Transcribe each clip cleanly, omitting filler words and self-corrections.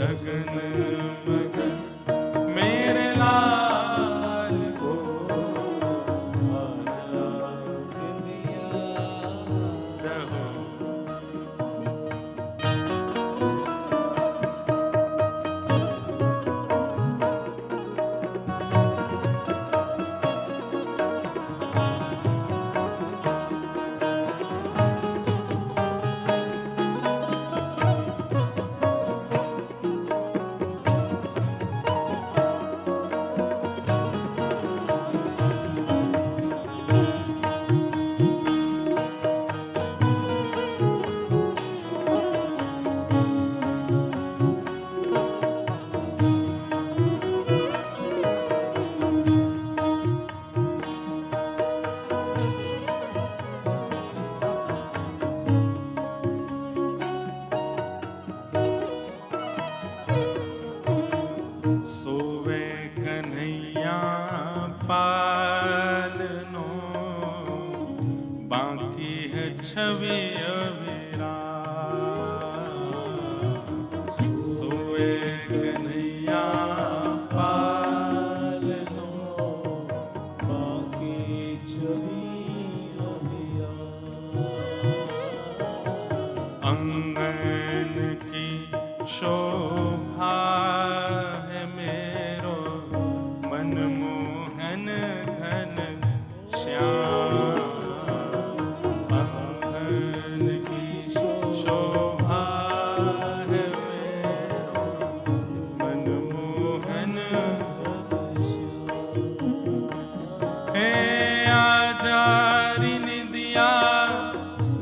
छगन मगन मेरे लाल को आजा दिया रहो। सोवे कन्हैया पालनो बाकी है छवि अविरा। सोवे कन्हैया पालनो बाकी छवि अविरा। अंगन की शोभा है मेरो मनमोहन घन श्याम। अंगन की शोभा है मेरो मनमोहन घन श्याम। हे आजा रिनिदिया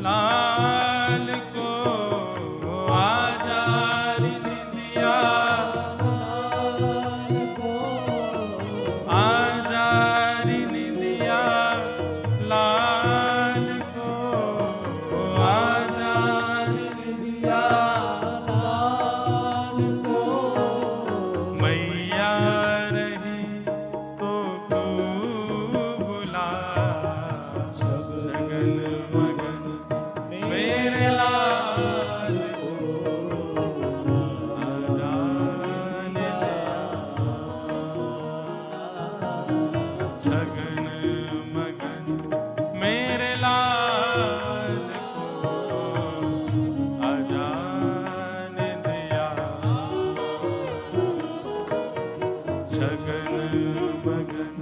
लाल को आजा रिनिदिया लाल को आजा रिनिदिया लाल को आजा रिनिदिया लाल को। मैया रही तो बुला छगन मगन मेरे लाल को आजा दिया छगन मगन मेरे लाल को आजा दिया छगन मगन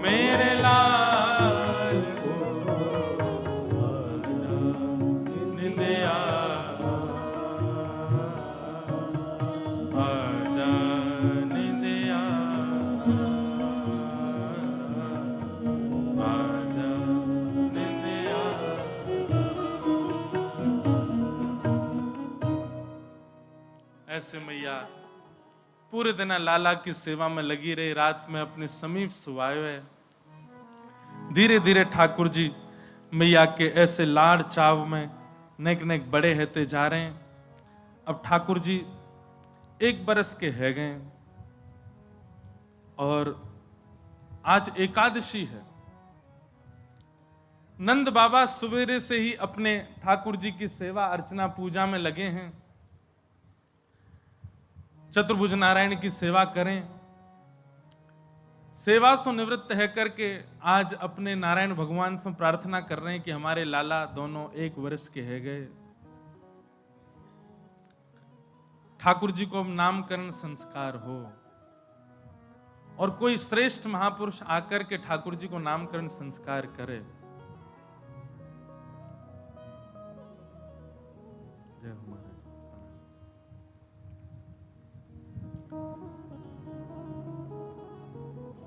मेरे लाल को आजा दिया आजा दिया आजा दिया। ऐसे मैया पूरे दिन लाला की सेवा में लगी रही, रात में अपने समीप सुवाए है। धीरे धीरे ठाकुर जी मैया के ऐसे लाड़ चाव में नेक नेक बड़े होते जा रहे हैं। अब ठाकुर जी 1 बरस के है गए और आज एकादशी है। नंद बाबा सवेरे से ही अपने ठाकुर जी की सेवा अर्चना पूजा में लगे हैं। चतुर्भुज नारायण की सेवा करें, सेवा से निवृत्त है करके आज अपने नारायण भगवान से प्रार्थना कर रहे हैं कि हमारे लाला दोनों 1 वर्ष के है गए। ठाकुर जी को अब नामकरण संस्कार हो और कोई श्रेष्ठ महापुरुष आकर के ठाकुर जी को नामकरण संस्कार करे।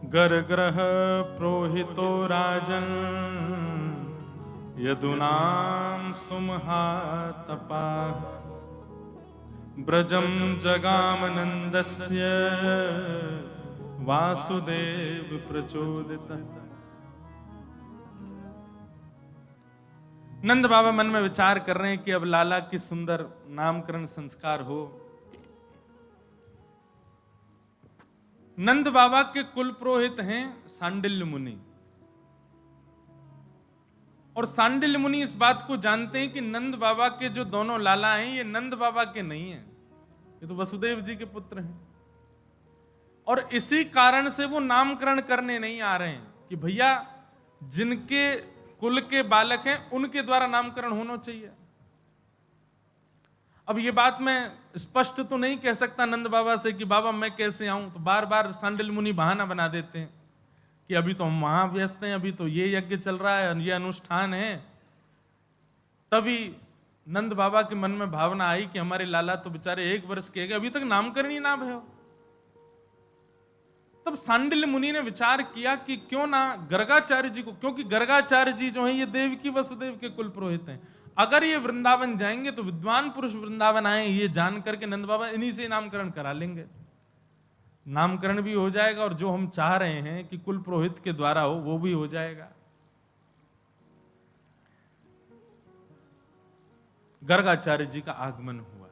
गर ग्रह प्रोहितो राजन यदुनाम सुमहातपा ब्रजम जगामनंदस्य वासुदेव प्रचोदित। नंद बाबा मन में विचार कर रहे हैं कि अब लाला की सुंदर नामकरण संस्कार हो। नंद बाबा के कुल पुरोहित हैं सांडिल्य मुनि, और सांडिल्य मुनि इस बात को जानते हैं कि नंद बाबा के जो दोनों लाला हैं ये नंद बाबा के नहीं हैं, ये तो वसुदेव जी के पुत्र हैं। और इसी कारण से वो नामकरण करने नहीं आ रहे हैं कि भैया जिनके कुल के बालक हैं उनके द्वारा नामकरण होना चाहिए। अब ये बात मैं स्पष्ट तो नहीं कह सकता नंद बाबा से कि बाबा मैं कैसे आऊं, तो बार बार सांडिल मुनि बहाना बना देते हैं कि अभी तो हम वहां व्यस्त हैं, अभी तो ये यज्ञ चल रहा है, ये अनुष्ठान है। तभी नंद बाबा के मन में भावना आई कि हमारे लाला तो बेचारे 1 वर्ष के, अभी तक नामकरण ही ना भयो। तब सांडिल्य मुनि ने विचार किया कि क्यों ना गर्गाचार्य जी को, क्योंकि गर्गाचार्य जी जो है ये देवकी वसुदेव के कुल पुरोहित हैं, अगर ये वृंदावन जाएंगे तो विद्वान पुरुष वृंदावन आए ये जान करके नंद बाबा इन्हीं से नामकरण करा लेंगे, नामकरण भी हो जाएगा और जो हम चाह रहे हैं कि कुल पुरोहित के द्वारा हो वो भी हो जाएगा। गर्गाचार्य जी का आगमन हुआ।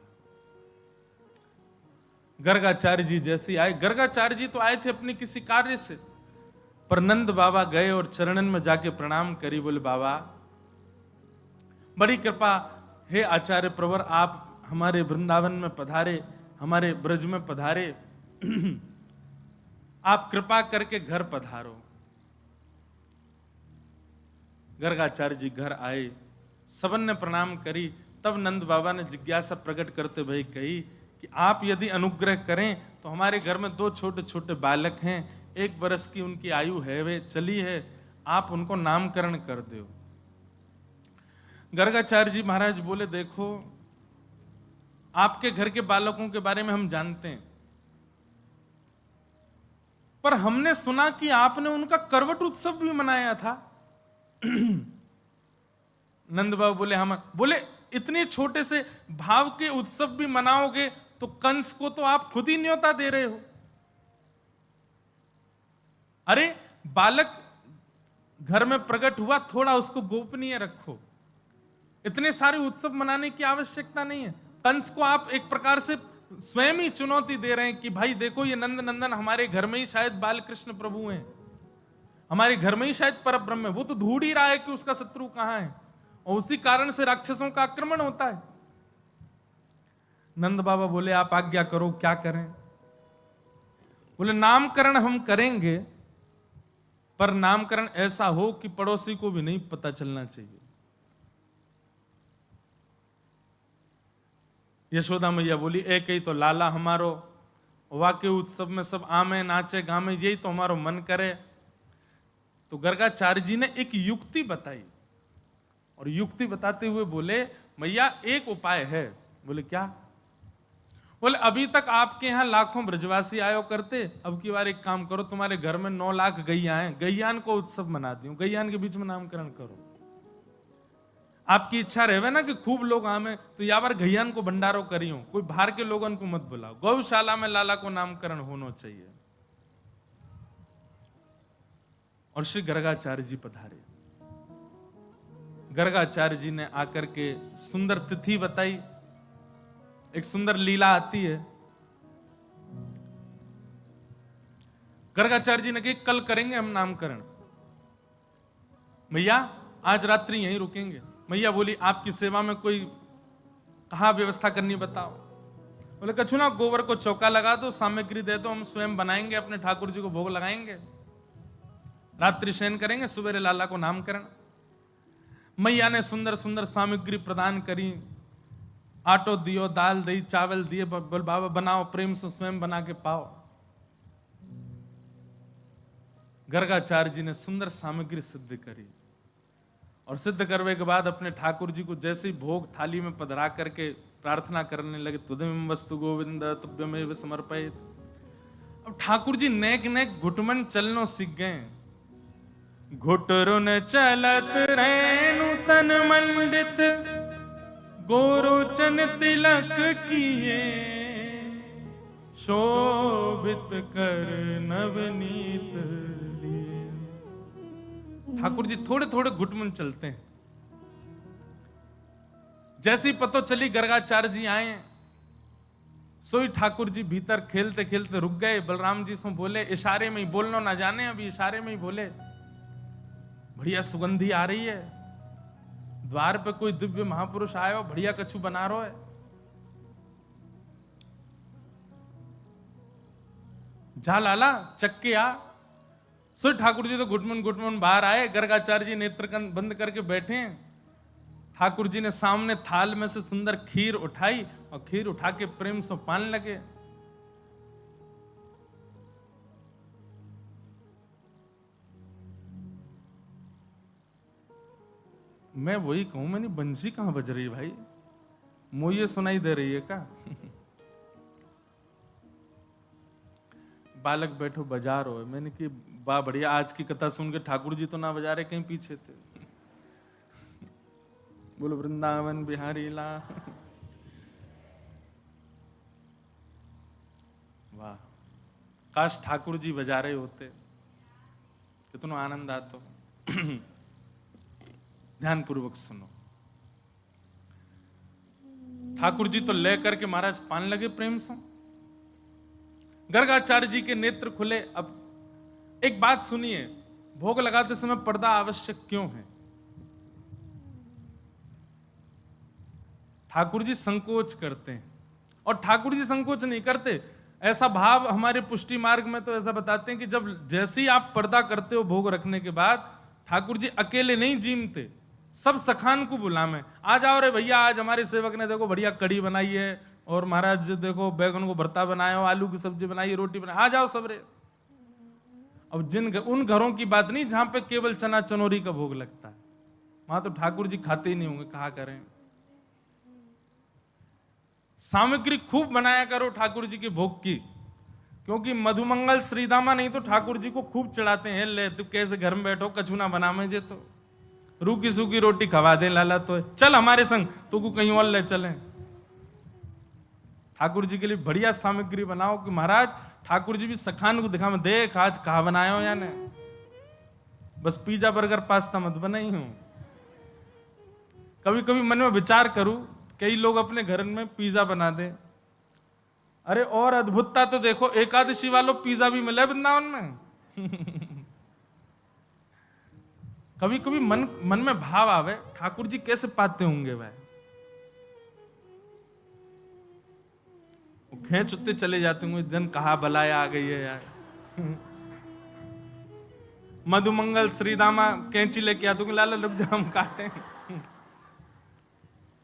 गर्गाचार्य जी जैसे आए, गर्गाचार्य जी तो आए थे अपने किसी कार्य से, पर नंद बाबा गए और चरणन में जाके प्रणाम करी, बोले बाबा बड़ी कृपा, हे आचार्य प्रवर, आप हमारे वृंदावन में पधारे, हमारे ब्रज में पधारे, आप कृपा करके घर पधारो। गर्गाचार्य जी घर आए, सबन ने प्रणाम करी। तब नंद बाबा ने जिज्ञासा प्रकट करते भई कही कि आप यदि अनुग्रह करें तो हमारे घर में 2 छोटे छोटे बालक हैं, 1 वर्ष की उनकी आयु है, वे चली है, आप उनको नामकरण कर दो। गर्गाचार्य जी महाराज बोले देखो, आपके घर के बालकों के बारे में हम जानते हैं, पर हमने सुना कि आपने उनका करवट उत्सव भी मनाया था। नंद बाबा बोले हम, बोले इतने छोटे से भाव के उत्सव भी मनाओगे तो कंस को तो आप खुद ही न्योता दे रहे हो। अरे बालक घर में प्रकट हुआ, थोड़ा उसको गोपनीय रखो, इतने सारे उत्सव मनाने की आवश्यकता नहीं है। कंस को आप एक प्रकार से स्वयं ही चुनौती दे रहे हैं कि भाई देखो ये नंद नंदन हमारे घर में ही शायद बाल कृष्ण प्रभु हैं, हमारे घर में ही शायद पर ब्रह्म है, वो तो ढूंढ ही रहा है कि उसका शत्रु कहां है, और उसी कारण से राक्षसों का आक्रमण होता है। नंद बाबा बोले आप आज्ञा करो, क्या करें? बोले नामकरण हम करेंगे, पर नामकरण ऐसा हो कि पड़ोसी को भी नहीं पता चलना चाहिए। यशोदा मैया बोली एक ही तो लाला हमारो, वाके उत्सव में सब आमे नाचे गामे, यही तो हमारो मन करे। तो गर्गाचार्य जी ने एक युक्ति बताई, और युक्ति बताते हुए बोले मैया एक उपाय है। बोले क्या? बोले अभी तक आपके यहां लाखों ब्रजवासी आयो करते, अब की बार एक काम करो, तुम्हारे घर में 9 लाख गैया हैं, गैयान को उत्सव मना दियो, गैयान के बीच में नामकरण करो। आपकी इच्छा रहे ना कि खूब लोग आमे, तो या बार गैयान को भंडारो करियो, कोई बाहर के लोगों को मत बुलाओ, गौशाला में लाला को नामकरण होना चाहिए। और श्री गर्गाचार्य जी पधारे। गर्गाचार्य जी ने आकर के सुंदर तिथि बताई, एक सुंदर लीला आती है। गर्गाचार्य जी ने कहा कल करेंगे हम नामकरण, मैया आज रात्रि यहीं रुकेंगे। मैया बोली आपकी सेवा में कोई कहा व्यवस्था करनी बताओ। बोले कछु ना, गोबर को चौका लगा दो, सामग्री दे दो, हम स्वयं बनाएंगे, अपने ठाकुर जी को भोग लगाएंगे, रात्रि शयन करेंगे, सुबह लाला को नामकरण। मैया ने सुंदर सुंदर सामग्री प्रदान करी, आटो दियो, दाल दी, चावल दिए, बोल बाबा बनाओ, प्रेम से स्वयं बना के पाओ। गर्गाचार्य जी ने सुंदर सामग्री सिद्ध करी, और सिद्ध करने के बाद अपने ठाकुर जी को जैसे ही भोग थाली में पधरा करके प्रार्थना करने लगे, तुदमेव वस्तु गोविंद तुभ्यमेव समर्पयेत्। अब ठाकुर जी नेक नेक घुटमन चलनो सीख गए। घुटरुन चलत रेणु तन मंडित, गोरोचन तिलक किए, शोभित कर नवनीत लिए। ठाकुर जी थोड़े थोड़े घुटमन चलते हैं। जैसी पतो चली गर्गाचार्य जी आए, सोई ठाकुर जी भीतर खेलते खेलते रुक गए। बलराम जी से बोले, इशारे में ही, बोलना ना जाने, अभी इशारे में ही बोले, बढ़िया सुगंधी आ रही है, द्वार पे कोई दिव्य महापुरुष आयो, बढ़िया कछु बना रो है। जा लाला चक्के आ। सो ठाकुर जी तो घुटमुन बाहर आए, गर्गाचार्य जी नेत्र बंद करके बैठे हैं। ठाकुर जी ने सामने थाल में से सुंदर खीर उठाई और खीर उठा के प्रेम से पान लगे। मैं वही कहूं, मैंने बंसी कहां बज रही भाई, मुझे सुनाई दे रही है क्या? बालक बैठो बजा रहे हो। मैंने कि वाह बढ़िया, आज की कथा सुन के ठाकुर जी तो ना बजा रहे, कहीं पीछे थे। बोलो वृंदावन बिहारी ला। वाह, काश ठाकुर जी बजा रहे होते, कितना आनंद आता। ध्यान पूर्वक सुनो। ठाकुर जी तो ले करके महाराज पान लगे प्रेम से। गर्गाचार्य जी के नेत्र खुले। अब एक बात सुनिए, भोग लगाते समय पर्दा आवश्यक क्यों है? ठाकुर जी संकोच करते हैं, और ठाकुर जी संकोच नहीं करते। ऐसा भाव हमारे पुष्टि मार्ग में तो ऐसा बताते हैं कि जब जैसे ही आप पर्दा करते हो भोग रखने के बाद, ठाकुर जी अकेले नहीं जीमते, सब सखान को बुलावे। आ जाओ रे भैया, आज हमारे सेवक ने देखो बढ़िया कड़ी बनाई है, और महाराज देखो बैगन को भरता बनाया हो, आलू की सब्जी बनाई, रोटी बनाई, आ जाओ सब रे। अब उन घरों की बात नहीं जहां पे केवल चना चनोरी का भोग लगता है, वहां तो ठाकुर जी खाते ही नहीं होंगे, कहा करें। सामग्री खूब बनाया करो ठाकुर जी के भोग की, क्योंकि मधुमंगल श्रीदामा नहीं तो ठाकुर जी को खूब चढ़ाते हैं। ले तू कैसे घर में बैठो, कछु ना बना में जे तो रूखी सूखी रोटी खवा दे लाला, तो चल हमारे संग, तू को कहीं और ले चले। ठाकुर जी के लिए बढ़िया सामग्री बनाओ कि महाराज ठाकुर जी भी सखान को दिखा में, देख आज कहा बनाया हो या नहीं, बस पिज्जा बर्गर पास्ता मत बनाई हूं। कभी कभी मन में विचार करूं, कई लोग अपने घर में पिज्जा बना दे। अरे और अद्भुतता तो देखो, एकादशी वालों पिज्जा भी मिले वृंदावन में। कभी कभी मन में भाव आवे, ठाकुर जी कैसे पाते होंगे भाई। खेच उतने चले जाते होंगे, दिन कहा बलाया आ गई है यार। मधुमंगल श्रीदामा कैंची लेके आ दूंगी, लाला रुक जा हम काटे।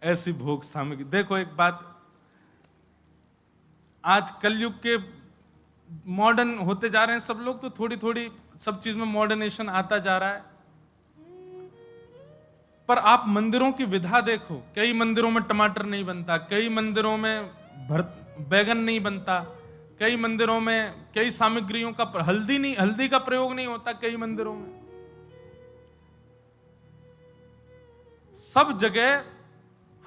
ऐसी भोग सामग्री। देखो एक बात, आज कलयुग के मॉडर्न होते जा रहे हैं सब लोग, तो थोड़ी थोड़ी सब चीज में मॉडर्नेशन आता जा रहा है। पर आप मंदिरों की विधा देखो, कई मंदिरों में टमाटर नहीं बनता, कई मंदिरों में बैगन नहीं बनता, कई मंदिरों में कई सामग्रियों का हल्दी का प्रयोग नहीं होता कई मंदिरों में। सब जगह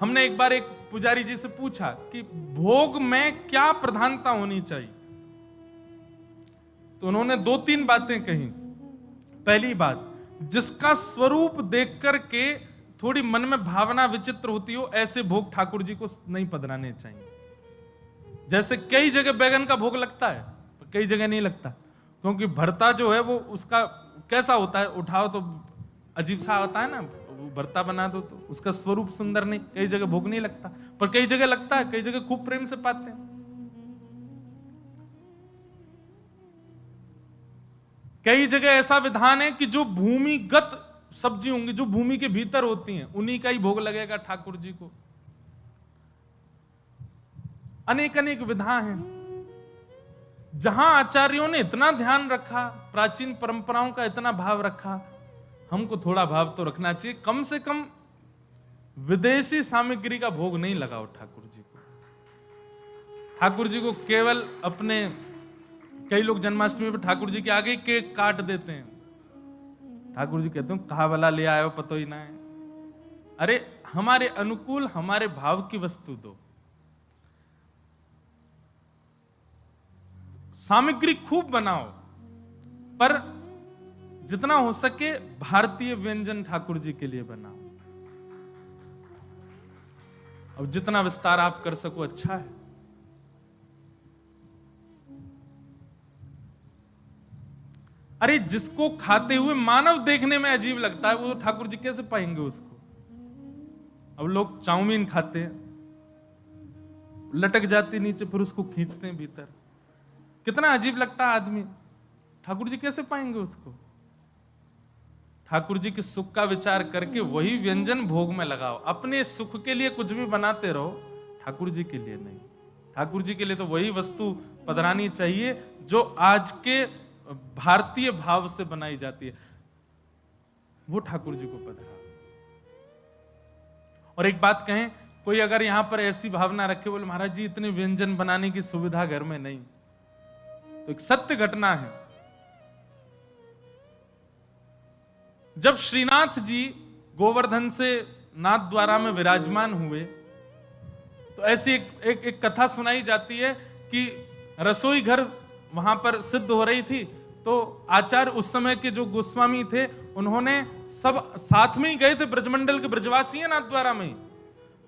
हमने एक बार एक पुजारी जी से पूछा कि भोग में क्या प्रधानता होनी चाहिए, तो उन्होंने 2-3 बातें कही। पहली बात, जिसका स्वरूप देख करके थोड़ी मन में भावना विचित्र होती हो, ऐसे भोग ठाकुर जी को नहीं पधराने चाहिए। जैसे कई जगह बैगन का भोग लगता है, कई जगह नहीं लगता, क्योंकि भरता जो है वो उसका कैसा होता है, उठाओ तो अजीब सा होता है ना, वो भरता बना दो तो उसका स्वरूप सुंदर नहीं, कई जगह भोग नहीं लगता। पर कई जगह लगता है, कई जगह खूब प्रेम से पाते हैं। कई जगह ऐसा विधान है कि जो भूमिगत सब्जी होंगी, जो भूमि के भीतर होती हैं, उन्हीं का ही भोग लगेगा ठाकुर जी को। अनेक अनेक विधा हैं। जहां आचार्यों ने इतना ध्यान रखा, प्राचीन परंपराओं का इतना भाव रखा, हमको थोड़ा भाव तो रखना चाहिए। कम से कम विदेशी सामग्री का भोग नहीं लगाओ ठाकुर जी को। ठाकुर जी को केवल अपने, कई लोग जन्माष्टमी पर ठाकुर जी के आगे ही केक काट देते हैं। ठाकुर जी कहते हैं कहा वाला ले आए हो, पतो ही ना है। अरे हमारे अनुकूल हमारे भाव की वस्तु दो। सामग्री खूब बनाओ, पर जितना हो सके भारतीय व्यंजन ठाकुर जी के लिए बनाओ। अब जितना विस्तार आप कर सको अच्छा है। अरे जिसको खाते हुए मानव देखने में अजीब लगता है, वो ठाकुर जी कैसे पाएंगे उसको। अब लोग चाउमीन खाते हैं, लटक जाती नीचे, फिर उसको खींचते हैं भीतर। कितना अजीब लगता है आदमी, ठाकुर जी कैसे पाएंगे उसको? ठाकुर जी के सुख का विचार करके वही व्यंजन भोग में लगाओ। अपने सुख के लिए कुछ भी बनाते रहो, ठाकुर जी के लिए नहीं। ठाकुर जी के लिए तो वही वस्तु पधरानी चाहिए जो आज के भारतीय भाव से बनाई जाती है, वो ठाकुर जी को पधरा। और एक बात कहें, कोई अगर यहां पर ऐसी भावना रखे, बोले महाराज जी इतने व्यंजन बनाने की सुविधा घर में नहीं, तो एक सत्य घटना है। जब श्रीनाथ जी गोवर्धन से नाथ द्वारा में विराजमान हुए, तो ऐसी एक कथा सुनाई जाती है कि रसोई घर वहां पर सिद्ध हो रही थी, तो आचार्य उस समय के जो गोस्वामी थे, उन्होंने सब साथ में ही गए थे, ब्रजमंडल के ब्रजवासी हैं नाथ द्वारा में,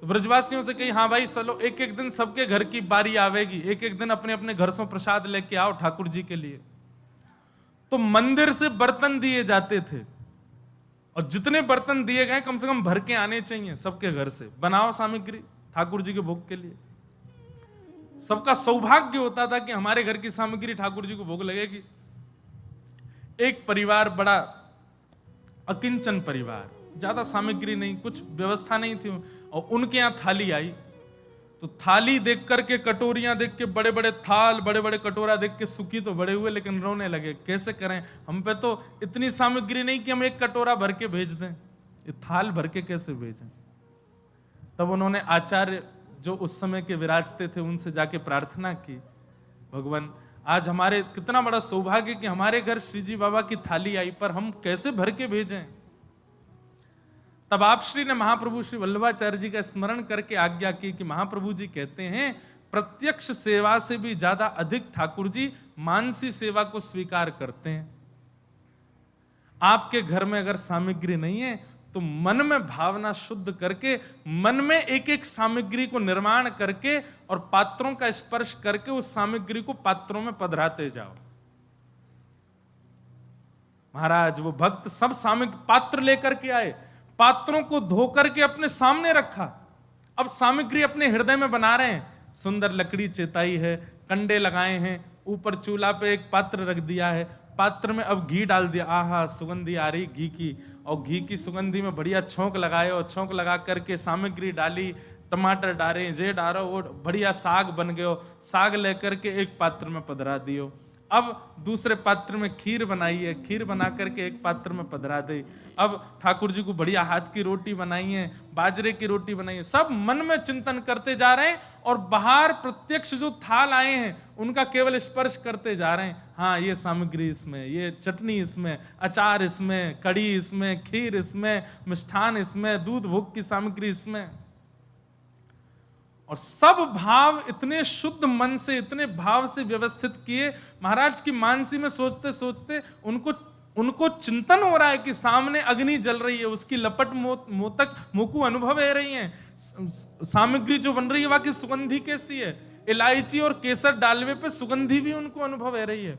तो ब्रजवासियों से कही हाँ भाई चलो एक एक दिन सबके घर की बारी आवेगी, एक एक दिन अपने अपने घर से प्रसाद लेके आओ ठाकुर जी के लिए। तो मंदिर से बर्तन दिए जाते थे, और जितने बर्तन दिए गए कम से कम भर के आने चाहिए सबके घर से, बनाओ सामग्री ठाकुर जी के भोग के लिए। सबका सौभाग्य होता था कि हमारे घर की सामग्री ठाकुर जी को भोग लगेगी। एक परिवार, बड़ा अकिंचन परिवार, ज्यादा सामग्री नहीं, कुछ व्यवस्था नहीं थी, और उनके यहां थाली आई, तो थाली देख करके, कटोरियां देख के, बड़े बड़े थाल, बड़े बड़े कटोरा देख के सुखी तो बड़े हुए, लेकिन रोने लगे, कैसे करें, हम पे तो इतनी सामग्री नहीं कि हम एक कटोरा भर के भेज दें, ये थाल भर के कैसे भेजें। तब उन्होंने आचार्य जो उस समय के विराजते थे उनसे जाके प्रार्थना की, भगवान आज हमारे कितना बड़ा सौभाग्य कि हमारे घर श्रीजी बाबा की थाली आई, पर हम कैसे भर के भेजें। तब आप श्री ने महाप्रभु श्री वल्लभाचार्य जी का स्मरण करके आज्ञा की कि महाप्रभु जी कहते हैं प्रत्यक्ष सेवा से भी ज्यादा अधिक ठाकुर जी मानसी सेवा को स्वीकार करते हैं। आपके घर में अगर सामग्री नहीं है तो मन में भावना शुद्ध करके, मन में एक एक सामग्री को निर्माण करके और पात्रों का स्पर्श करके उस सामग्री को पात्रों में पधराते जाओ। महाराज वो भक्त सब सामग्री पात्र लेकर के आए, पात्रों को धो करके अपने सामने रखा, अब सामग्री अपने हृदय में बना रहे हैं। सुंदर लकड़ी चेताई है, कंडे लगाए हैं, ऊपर चूल्हा पे एक पात्र रख दिया है, पात्र में अब घी डाल दिया, आहा सुगंधी आ रही घी की, और घी की सुगंधी में बढ़िया छोंक लगाए, और छोंक लगा करके सामग्री डाली, टमाटर डाले, जे डालो, वो बढ़िया साग बन गयो, साग लेकर के एक पात्र में पधरा दियो। अब दूसरे पात्र में खीर बनाई है, खीर बना करके एक पात्र में पधरा दे। अब ठाकुर जी को बढ़िया हाथ की रोटी बनाई है, बाजरे की रोटी बनाई है, सब मन में चिंतन करते जा रहे हैं, और बाहर प्रत्यक्ष जो थाल आए हैं उनका केवल स्पर्श करते जा रहे हैं। हाँ ये सामग्री इसमें, ये चटनी इसमें, अचार इसमें, कड़ी इसमें, खीर इसमें, मिष्ठान इसमें, दूध भोग की सामग्री इसमें, और सब भाव इतने शुद्ध मन से, इतने भाव से व्यवस्थित किए। महाराज की मानसी में सोचते सोचते उनको चिंतन हो रहा है कि सामने अग्नि जल रही है, उसकी लपट मोतक मोकू अनुभव है रही है, सामग्री जो बन रही है वहां की सुगंधी कैसी है, इलायची और केसर डालवे पे सुगंधी भी उनको अनुभव है रही है।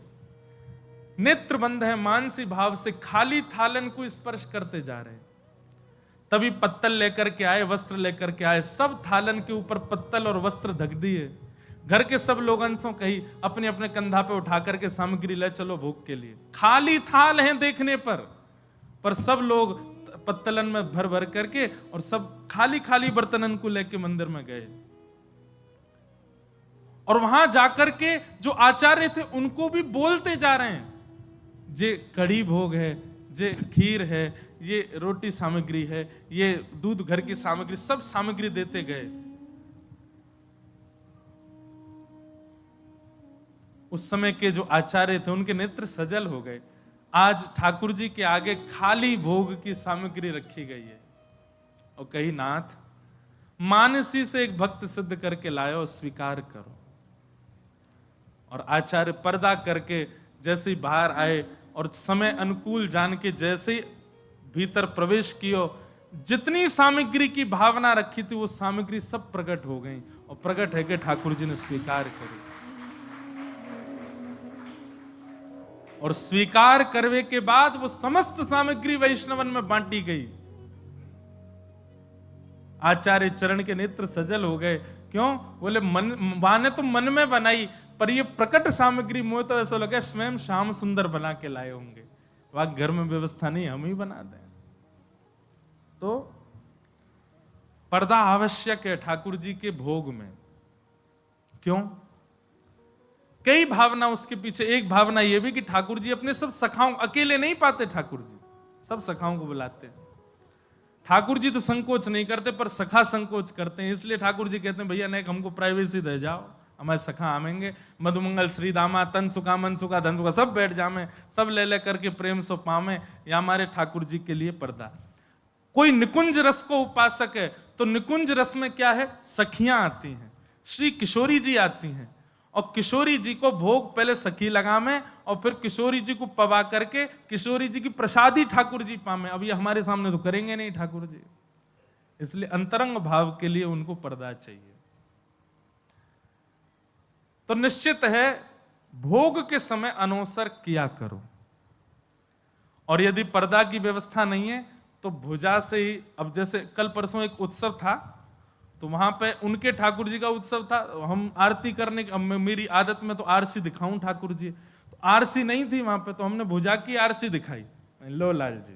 नेत्र बंद है, मानसी भाव से खाली थालन को स्पर्श करते जा रहे हैं। तभी पत्तल लेकर के आए, वस्त्र लेकर के आए, सब थालन के ऊपर पत्तल और वस्त्र ढक दिए। घर के सब लोग अंशों कही अपने अपने कंधा पे उठा करके सामग्री ले चलो भोग के लिए। खाली थाल हैं देखने पर सब लोग पत्तलन में भर भर करके और सब खाली खाली बर्तनन को लेके मंदिर में गए, और वहां जाकर के जो आचार्य थे उनको भी बोलते जा रहे हैं, जे कड़ी भोग है, जे खीर है, ये रोटी सामग्री है, ये दूध घर की सामग्री, सब सामग्री देते गए। उस समय के जो आचार्य थे उनके नेत्र सजल हो गए। आज ठाकुर जी के आगे खाली भोग की सामग्री रखी गई है, और कही नाथ मानसी से एक भक्त सिद्ध करके लायो, स्वीकार करो। और आचार्य पर्दा करके जैसे ही बाहर आए और समय अनुकूल जान के जैसे ही भीतर प्रवेश कियो, जितनी सामग्री की भावना रखी थी वो सामग्री सब प्रकट हो गई, और प्रकट है कि ठाकुर जी ने स्वीकार करी। और स्वीकार करने के बाद वो समस्त सामग्री वैष्णवन में बांटी गई। आचार्य चरण के नेत्र सजल हो गए। क्यों? बोले मन, माने तो मन में बनाई, पर ये प्रकट सामग्री मुझे तो ऐसा लगा स्वयं श्याम सुंदर बना के लाए होंगे, वहां घर में व्यवस्था नहीं, हम ही बना दें। तो पर्दा आवश्यक है ठाकुर जी के भोग में। क्यों? कई भावना उसके पीछे। एक भावना यह भी कि ठाकुर जी अपने सब सखाओं, अकेले नहीं पाते ठाकुर जी, सब सखाओं को बुलाते हैं। ठाकुर जी तो संकोच नहीं करते, पर सखा संकोच करते हैं, इसलिए ठाकुर जी कहते हैं भैया नहीं, हमको प्राइवेसी दे जाओ, हमारे सखा आवेंगे, मधुमंगल श्री दामा तन सुखा मन सुखा धन सुखा सब बैठ जामे, सब ले ले करके प्रेम सो पावे। या हमारे ठाकुर जी के लिए पर्दा। कोई निकुंज रस को उपासक है तो निकुंज रस में क्या है, सखियां आती हैं, श्री किशोरी जी आती हैं, और किशोरी जी को भोग पहले सखी लगामे और फिर किशोरी जी को पवा करके किशोरी जी की प्रसादी ठाकुर जी पामे। अब ये हमारे सामने तो करेंगे नहीं ठाकुर जी, इसलिए अंतरंग भाव के लिए उनको पर्दा चाहिए। तो निश्चित है भोग के समय अनोसर किया करो, और यदि पर्दा की व्यवस्था नहीं है तो भुजा से ही। अब जैसे कल परसों एक उत्सव था, तो वहां पे उनके ठाकुर जी का उत्सव था, हम आरती करने की, मेरी आदत में तो आरसी दिखाऊं ठाकुर जी, तो आरसी नहीं थी वहां पे, तो हमने भुजा की आरसी दिखाई, लो लाल जी,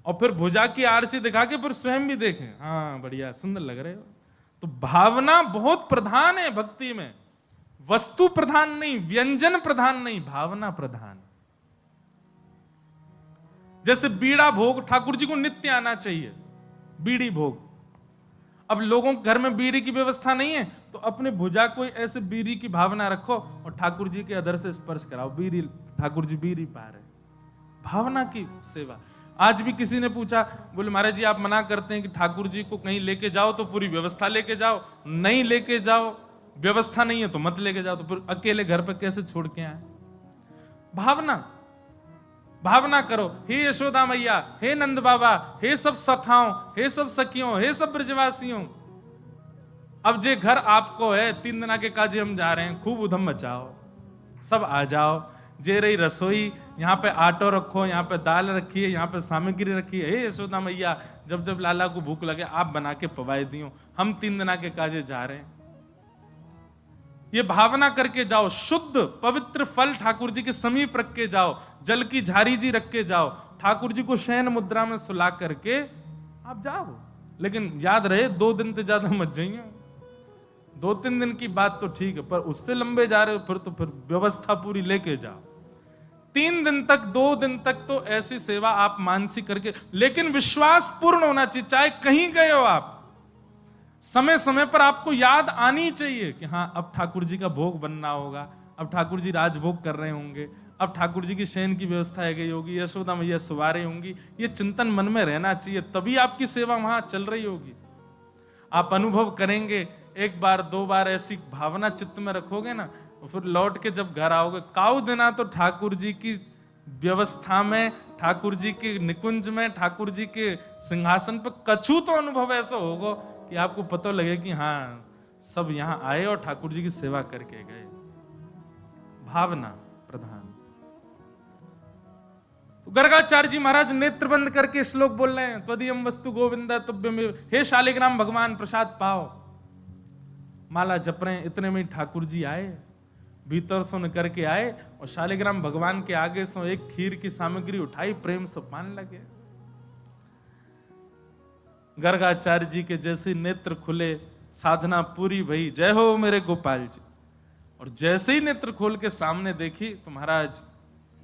और फिर भुजा की आरसी दिखा के फिर स्वयं भी देखें, हाँ बढ़िया सुंदर लग रहे हो। तो भावना बहुत प्रधान है भक्ति में, वस्तु प्रधान नहीं, व्यंजन प्रधान नहीं, भावना प्रधान। जैसे बीड़ा भोग ठाकुर जी को नित्य आना चाहिए, बीड़ी भोग। अब लोगों के घर में बीड़ी की व्यवस्था नहीं है तो अपने भुजा कोई ऐसे बीड़ी की भावना रखो और ठाकुर जी के अधर से स्पर्श कराओ, बीड़ी, ठाकुर जी बीड़ी पा रहे, भावना की सेवा। आज भी किसी ने पूछा, बोले महाराज जी आप मना करते हैं कि ठाकुर जी को कहीं लेके जाओ तो पूरी व्यवस्था लेके जाओ, नहीं लेके जाओ, व्यवस्था नहीं है तो मत लेके जाओ, तो फिर अकेले घर पर कैसे छोड़ के आए? भावना, भावना करो, हे यशोदा मैया, हे नंद बाबा, हे सब सखाओं, हे सब सखियों, हे सब ब्रजवासियों, अब जे घर आपको है, 3 दिन के काजे हम जा रहे हैं, खूब उधम मचाओ, सब आ जाओ। जे रही रसोई, यहाँ पे आटो रखो, यहाँ पे दाल रखिए, यहाँ पे सामग्री रखिए, हे यशोदा मैया जब जब लाला को भूख लगे आप बना के पवाए दियो, हम 3 दिन के काजे जा रहे हैं। ये भावना करके जाओ, शुद्ध पवित्र फल ठाकुर जी के समीप रख के जाओ, जल की झारी जी रख के जाओ, ठाकुर जी को शयन मुद्रा में सुला करके आप जाओ। लेकिन याद रहे 2 दिन से ज्यादा मत जाइए, 2-3 दिन की बात तो ठीक है, पर उससे लंबे जा रहे हो फिर तो फिर व्यवस्था पूरी लेके जाओ। 3 दिन तक 2 दिन तक तो ऐसी सेवा आप मानसिक करके, लेकिन विश्वास पूर्ण होना चाहिए, चाहे कहीं गए हो आप, समय समय पर आपको याद आनी चाहिए कि हाँ अब ठाकुर जी का भोग बनना होगा, अब ठाकुर जी राजभोग कर रहे होंगे, अब ठाकुर जी की शयन की व्यवस्था है गई होगी, यशोदा मैया सुवारे होंगी, ये चिंतन मन में रहना चाहिए, तभी आपकी सेवा वहां चल रही होगी। आप अनुभव करेंगे, 1 बार 2 बार ऐसी भावना चित्त में रखोगे ना, फिर लौट के जब घर आओगे, काऊ दिना तो ठाकुर जी की व्यवस्था में, ठाकुर जी के निकुंज में, ठाकुर जी के सिंहासन पर कछु तो अनुभव ऐसा होगा कि आपको पता लगे कि हाँ सब यहां आए और ठाकुर जी की सेवा करके गए। भावना प्रधान। तो गर्गाचार्य जी महाराज नेत्र बंद करके श्लोक बोल रहे हैं, त्वदीयम वस्तु गोविंदा तुभ्यमेव, हे शालिग्राम भगवान प्रसाद पाओ। माला जप रहे हैं, इतने में ठाकुर जी आए, भीतर से निकल के आए और शालिग्राम भगवान के आगे से एक खीर की सामग्री उठाई, प्रेम से पान लगे। गर्गाचार्य जी के जैसे नेत्र खुले, साधना पूरी भई, जय हो मेरे गोपाल जी। और जैसे ही नेत्र खोल के सामने देखी तो महाराज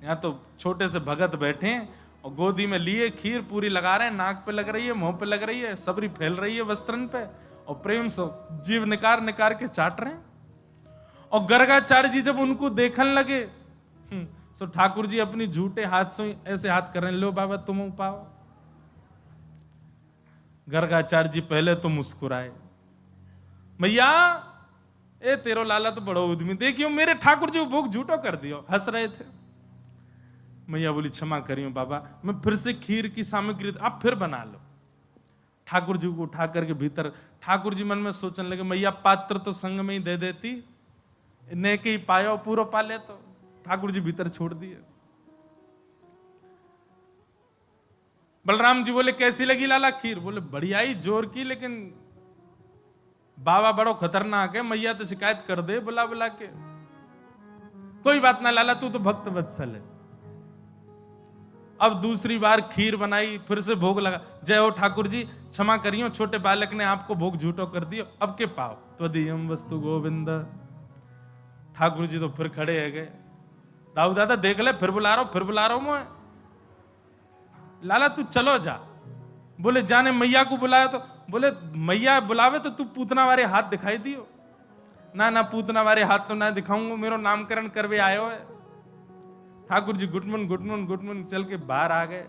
यहाँ तो छोटे से भगत बैठे हैं और गोदी में लिए खीर पूरी लगा रहे हैं, नाक पे लग रही है, मुंह पे लग रही है, सबरी फैल रही है वस्त्रन पे, और प्रेम से जीव निकार निकार के चाट रहे हैं। और गर्गाचार्य जी जब उनको देखने लगे तो ठाकुर जी अपनी झूठे हाथ से ऐसे हाथ कर रहे हैं, लो बाबा तुम पाओ। गर्गाचार्य जी पहले तो मुस्कुराए, मैया ए तेरो लाला तो बड़ो उद्यमी, देखियो मेरे ठाकुर जी को भोग झूठो कर दियो, हंस रहे थे। मैया बोली क्षमा करियो बाबा, मैं फिर से खीर की सामग्री आप फिर बना लो। ठाकुर जी को उठा करके भीतर, ठाकुर जी मन में सोचने लगे मैया पात्र तो संग में ही दे देती, ने के ही पायो पूरा पा ले, तो ठाकुर जी भीतर छोड़ दिए। बलराम जी बोले कैसी लगी लाला खीर? बोले बढ़िया ही जोर की, लेकिन बाबा बड़ो खतरनाक है, मैया तो शिकायत कर दे बुला बुला के। कोई बात ना लाला, तू तो भक्त वत्सल है। अब दूसरी बार खीर बनाई, फिर से भोग लगा। जय हो ठाकुर जी, क्षमा करियो, छोटे बालक ने आपको भोग झूठो कर दियो, अब के पाओ त्वदीयम वस्तु गोविंद। ठाकुर जी तो फिर खड़े है गए। दाऊ दादा देख ले, फिर बुला रहा हूं, फिर बुला रहा हूं मैं। लाला तू चलो जा। बोले जाने मैया को बुलाया तो, बोले मैया बुलावे तो तू पूतना वाले हाथ दिखाई दियो। ना ना, पूतना वाले हाथ तो ना दिखाऊंगा, मेरो नामकरण करवे आयो है। ठाकुर जी गुटमुन गुटमुन गुटमुन चल के बाहर आ गए।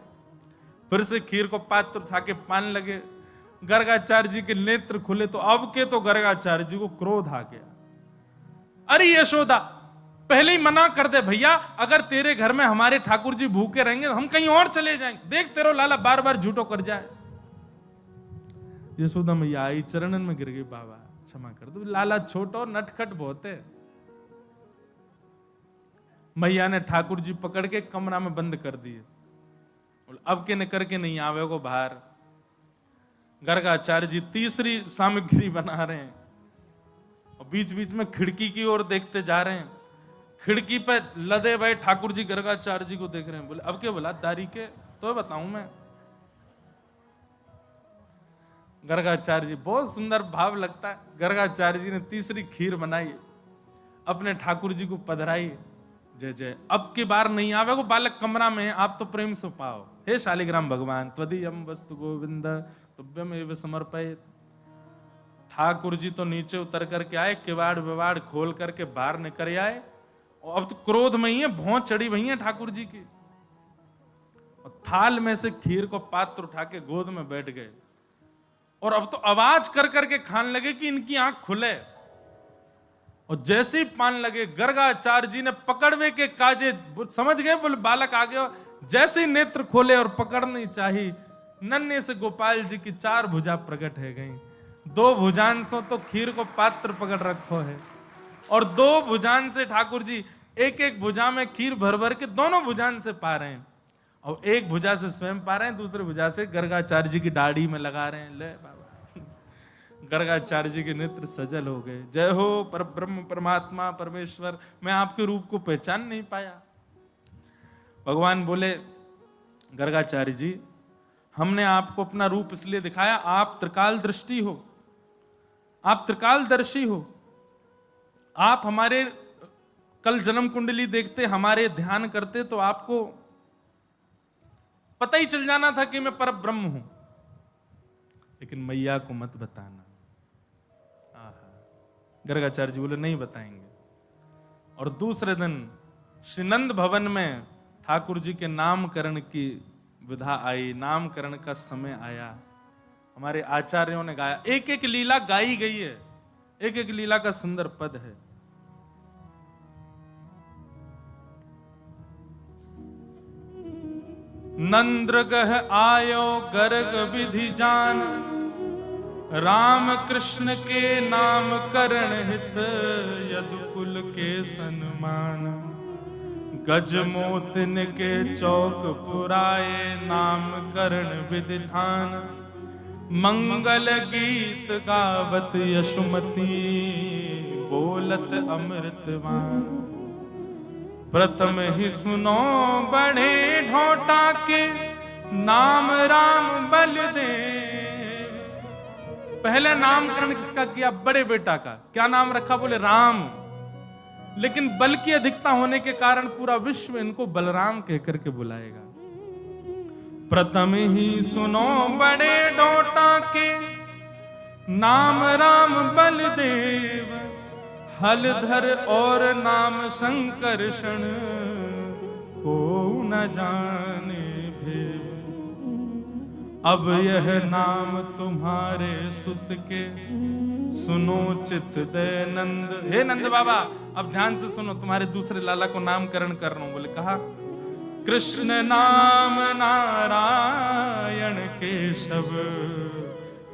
फिर से खीर को पात्र उठा के पान लगे। गर्गाचार्य जी के नेत्र खुले तो अब के तो गर्गाचार्य जी को क्रोध आ गया। अरे यशोदा, पहले ही मना कर दे भैया, अगर तेरे घर में हमारे ठाकुर जी भूखे रहेंगे हम कहीं और चले जाएंगे। देख तेरो लाला बार बार झूठो कर जाए। यशोदा मैया आई, चरणन में गिर गई, बाबा क्षमा कर दो, लाला छोटो नटखट बहुत है। मैया ने ठाकुर जी पकड़ के कमरा में बंद कर दिए। अब के न करके नहीं आवे को बाहर। गर्गाचार्य जी तीसरी सामग्री बना रहे हैं और बीच बीच में खिड़की की ओर देखते जा रहे हैं। खिड़की पे लदे भाई ठाकुर जी गर्गाचार्य जी को देख रहे हैं। बोले अब के बोला दारी के तो बताऊं मैं। गर्गाचार्य जी, बहुत सुंदर भाव लगता है। गर्गाचार्य जी ने तीसरी खीर बनाई, अपने ठाकुर जी को पधराई। जय जय, अब की बार नहीं आवे को बालक कमरा में, आप तो प्रेम से पाओ। हे शालिग्राम भगवान, त्वदीयम वस्तु गोविंद तुभ्यम एव समर्पयेत्। ठाकुर जी तो नीचे उतर करके आए, किवाड़ विवाड़ खोल करके बाहर निकल आए। और अब तो क्रोध में ही है, भौं चढ़ी हुई है ठाकुर जी की। और थाल में से खीर को पात्र उठा के गोद में बैठ गए। और अब तो आवाज कर करके खाने लगे कि इनकी आंख खुले। और जैसे ही पान लगे, गर्गाचार्य जी ने पकड़वे के काजे, समझ गए बोले बालक आ गया। जैसे ही नेत्र खोले और पकड़नी चाहिए, नन्हे से गोपाल जी की 4 भुजा प्रकट है गई। 2 भुजान से तो खीर को पात्र पकड़ रखो है, और 2 भुजान से ठाकुर जी एक एक भुजा में खीर भर भर के दोनों भुजान से पा रहे हैं। और एक भुजा से स्वयं पा रहे हैं, दूसरे भुजा से गर्गाचार्य जी की दाढ़ी में लगा रहे हैं। ले बाबा, गर्गाचार्य जी के नेत्र सजल हो गए। जय हो पर ब्रह्म परमात्मा परमेश्वर, मैं आपके रूप को पहचान नहीं पाया। भगवान बोले गर्गाचार्य जी, हमने आपको अपना रूप इसलिए दिखाया, आप त्रिकाल दृष्टि हो, आप त्रिकालदर्शी हो। आप हमारे कल जन्म कुंडली देखते, हमारे ध्यान करते तो आपको पता ही चल जाना था कि मैं पर ब्रह्म हूं। लेकिन मैया को मत बताना। गर्गाचार्य जी बोले नहीं बताएंगे। और दूसरे दिन श्री नंद भवन में ठाकुर जी के नामकरण की विधा आई, नामकरण का समय आया। हमारे आचार्यों ने गाया, एक एक लीला गाई गई है, एक एक लीला का सुंदर पद है। नंद्रगह आयो गर्ग विधि जान, राम कृष्ण के नाम करण हित, यदुकुल के सन्मान। गज मोतिन के चौक पुराए, नाम करण विधि ठान। मंगल गीत गावत यशुमती, बोलत अमृतवान। प्रथम ही सुनो बड़े ढोटा के, नाम राम बलदेव। पहले नामकरण किसका किया? बड़े बेटा का। क्या नाम रखा? बोले राम। लेकिन बल की अधिकता होने के कारण पूरा विश्व इनको बलराम कहकर के बुलाएगा। प्रथम ही सुनो बड़े ढोटा के, नाम राम बलदेव। हलधर और नाम संकर्षण, को न जाने भेद। अब यह नाम तुम्हारे सुत के, सुनो चित दे नंद। हे नंद बाबा, अब ध्यान से सुनो, तुम्हारे दूसरे लाला को नामकरण कर रहा हूं। बोले कहा, कृष्ण नाम नारायण केशव,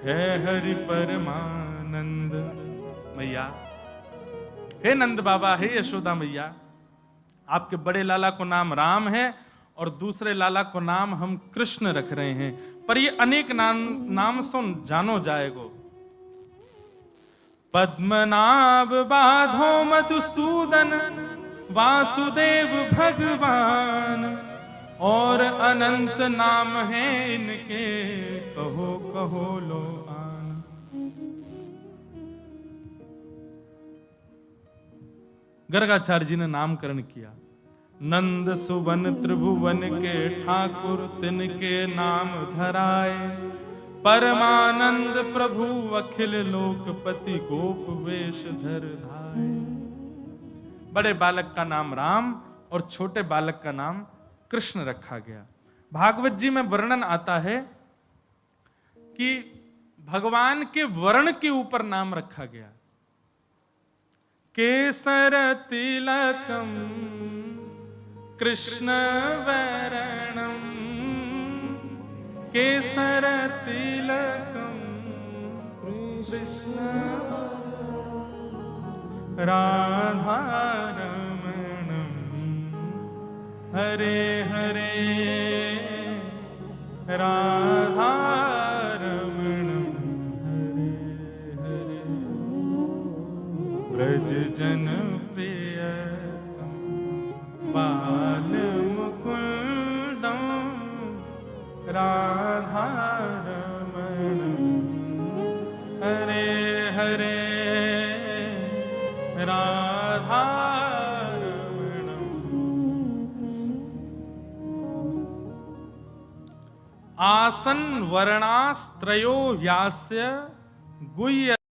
है हरि परमानंद। मैया, हे नंद बाबा, हे यशोदा मैया, आपके बड़े लाला को नाम राम है और दूसरे लाला को नाम हम कृष्ण रख रहे हैं, पर ये अनेक नाम सुन जानो जाएगो। पद्मनाभ बाधो मधुसूदन, वासुदेव भगवान और अनंत नाम है इनके, कहो कहो लो आन। गर्गाचार्य जी ने नामकरण किया। नंद सुवन त्रिभुवन के ठाकुर तिनके नाम धराए, परमानंद प्रभु अखिल लोकपति गोप वेश धर धाय। बड़े बालक का नाम राम और छोटे बालक का नाम कृष्ण रखा गया। भागवत जी में वर्णन आता है कि भगवान के वर्ण के ऊपर नाम रखा गया। केसर तिलकम कृष्ण वरणम, केसर तिलकम कृष्ण राधा रमणम, हरे हरे राधा रमणम, हरे हरे ब्रज जन प्रिय बाल मुकुंदम, राधा रमणम, हरे हरे राधा रमणम। आसन वर्णास्त्रयो यास्य गुह्य